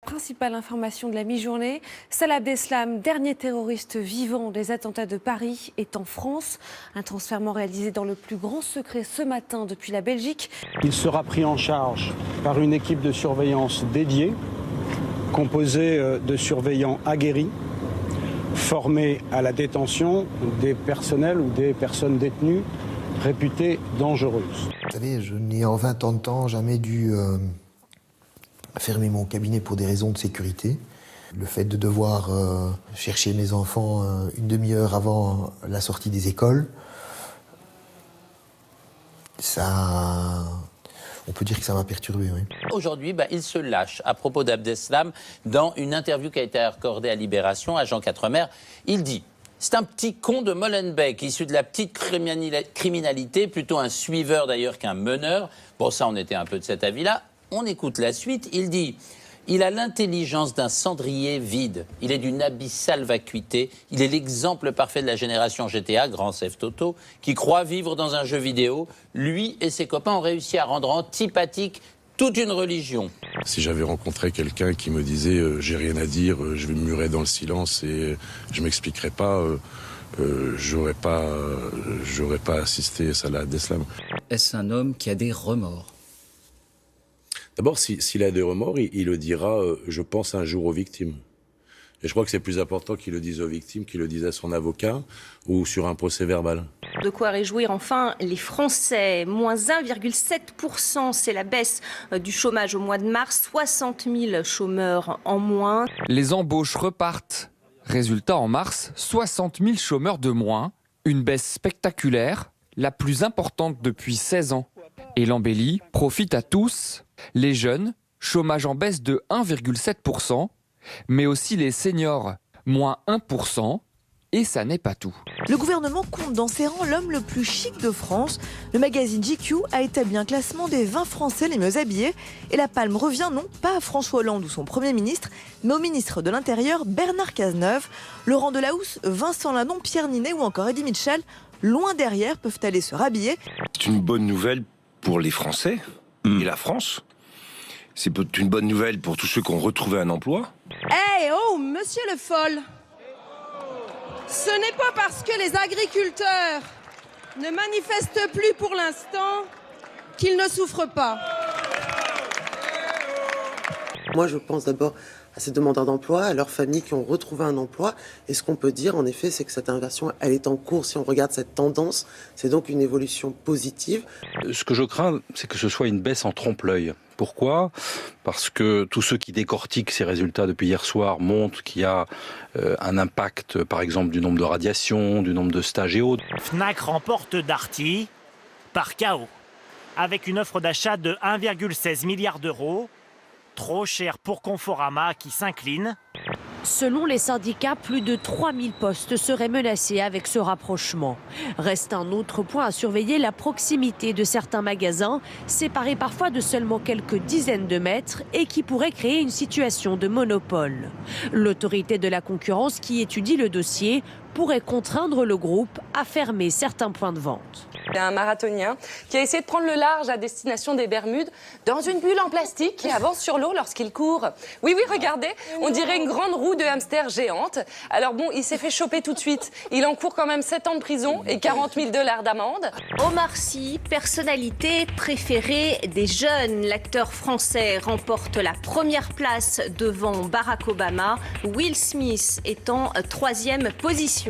Principale information de la mi-journée, Salah Abdeslam, dernier terroriste vivant des attentats de Paris, est en France. Un transfèrement réalisé dans le plus grand secret ce matin depuis la Belgique. Il sera pris en charge par une équipe de surveillance dédiée, composée de surveillants aguerris, formés à la détention des personnels ou des personnes détenues réputées dangereuses. Vous savez, je n'ai en 20 ans de temps jamais dû fermer mon cabinet pour des raisons de sécurité. Le fait de devoir chercher mes enfants une demi-heure avant la sortie des écoles, ça... On peut dire que ça m'a perturbé, oui. Aujourd'hui, il se lâche à propos d'Abdeslam. Dans une interview qui a été accordée à Libération, à Jean Quatremer, il dit « C'est un petit con de Molenbeek, issu de la petite criminalité, plutôt un suiveur d'ailleurs qu'un meneur. » Bon, ça, on était un peu de cet avis-là. On écoute la suite. Il dit « Il a l'intelligence d'un cendrier vide. Il est d'une abyssale vacuité. Il est l'exemple parfait de la génération GTA, Grand Theft Auto, qui croit vivre dans un jeu vidéo. Lui et ses copains ont réussi à rendre antipathique toute une religion. » Si j'avais rencontré quelqu'un qui me disait « J'ai rien à dire, je vais me murer dans le silence et je m'expliquerai pas », j'aurais pas assisté à Salah Abdeslam. Est-ce un homme qui a des remords ? D'abord, s'il a des remords, il le dira, je pense, un jour aux victimes. Et je crois que c'est plus important qu'il le dise aux victimes, qu'il le dise à son avocat ou sur un procès verbal. De quoi réjouir enfin les Français. Moins 1,7%, c'est la baisse du chômage au mois de mars. 60 000 chômeurs en moins. Les embauches repartent. Résultat, en mars, 60 000 chômeurs de moins. Une baisse spectaculaire, la plus importante depuis 16 ans. Et l'embellie profite à tous. Les jeunes, chômage en baisse de 1,7%, mais aussi les seniors, moins 1%, et ça n'est pas tout. Le gouvernement compte dans ses rangs l'homme le plus chic de France. Le magazine GQ a établi un classement des 20 Français les mieux habillés. Et la palme revient non pas à François Hollande ou son Premier ministre, mais au ministre de l'Intérieur Bernard Cazeneuve. Laurent Delahousse, Vincent Lindon, Pierre Ninet ou encore Eddie Mitchell, loin derrière, peuvent aller se rhabiller. C'est une bonne nouvelle pour les Français et la France. C'est une bonne nouvelle pour tous ceux qui ont retrouvé un emploi. Oh, monsieur Le Foll, ce n'est pas parce que les agriculteurs ne manifestent plus pour l'instant qu'ils ne souffrent pas. Moi, je pense d'abord à ces demandeurs d'emploi, à leurs familles qui ont retrouvé un emploi. Et ce qu'on peut dire, en effet, c'est que cette inversion, elle est en cours. Si on regarde cette tendance, c'est donc une évolution positive. Ce que je crains, c'est que ce soit une baisse en trompe-l'œil. Pourquoi ? Parce que tous ceux qui décortiquent ces résultats depuis hier soir montrent qu'il y a un impact, par exemple, du nombre de radiations, du nombre de stages et autres. Fnac remporte Darty par KO, avec une offre d'achat de 1,16 milliard d'euros. Trop cher pour Conforama qui s'incline. Selon les syndicats, plus de 3000 postes seraient menacés avec ce rapprochement. Reste un autre point à surveiller, la proximité de certains magasins, séparés parfois de seulement quelques dizaines de mètres et qui pourrait créer une situation de monopole. L'autorité de la concurrence qui étudie le dossier pourrait contraindre le groupe à fermer certains points de vente. C'est un marathonien qui a essayé de prendre le large à destination des Bermudes dans une bulle en plastique qui avance sur l'eau lorsqu'il court. Oui, regardez, on dirait une grande roue de hamster géante. Alors bon, il s'est fait choper tout de suite. Il encourt quand même 7 ans de prison et 40 000 $ d'amende. Omar Sy, personnalité préférée des jeunes. L'acteur français remporte la première place devant Barack Obama. Will Smith est en 3e position.